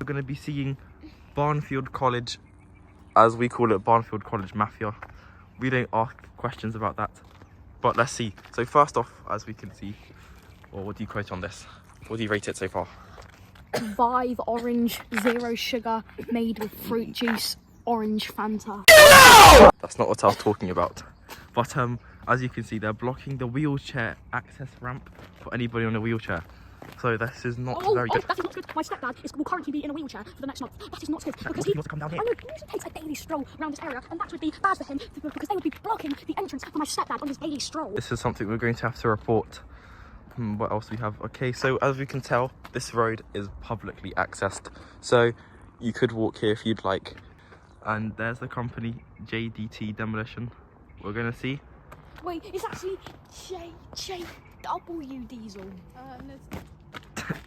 We're going to be seeing Barnfield College, as we call it, Barnfield College Mafia. We don't ask questions about that, but let's see. So first off, as we can see, well, what do you quote on this? What do you rate it so far? 5 orange, 0 sugar, made with fruit juice, orange Fanta. No! That's not what I was talking about. But as you can see, they're blocking the wheelchair access ramp for anybody on a wheelchair. So this is not very good. That is not good. My stepdad will currently be in a wheelchair for the next month. That is not good because he wants to come down here. I know, he usually takes a daily stroll around this area, and that would be bad for him because they would be blocking the entrance for my stepdad on his daily stroll. This is something we're going to have to report. What else we have? Okay, so as we can tell, this road is publicly accessed, so you could walk here if you'd like. And there's the company JDT Demolition. We're gonna see. Wait, it's actually JW Diesel. No,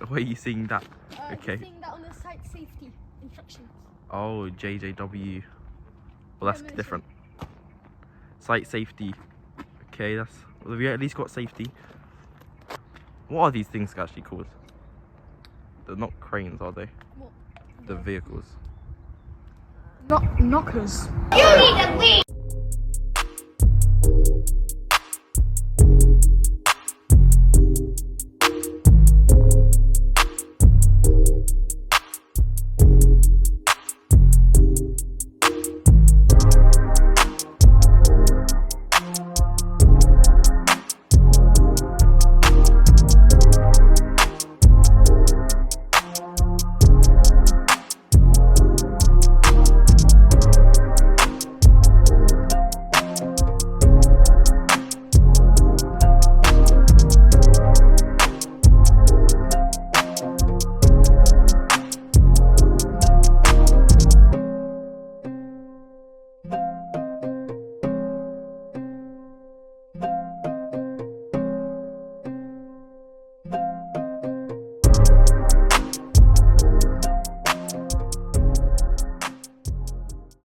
Where are you seeing that? Okay. seeing that on the site safety instructions. Oh, JJW. Well, that's different. Site safety. Okay, that's. Well, we at least got safety. What are these things actually called? They're not cranes, are they? What? The vehicles. Knockers. You need a lead!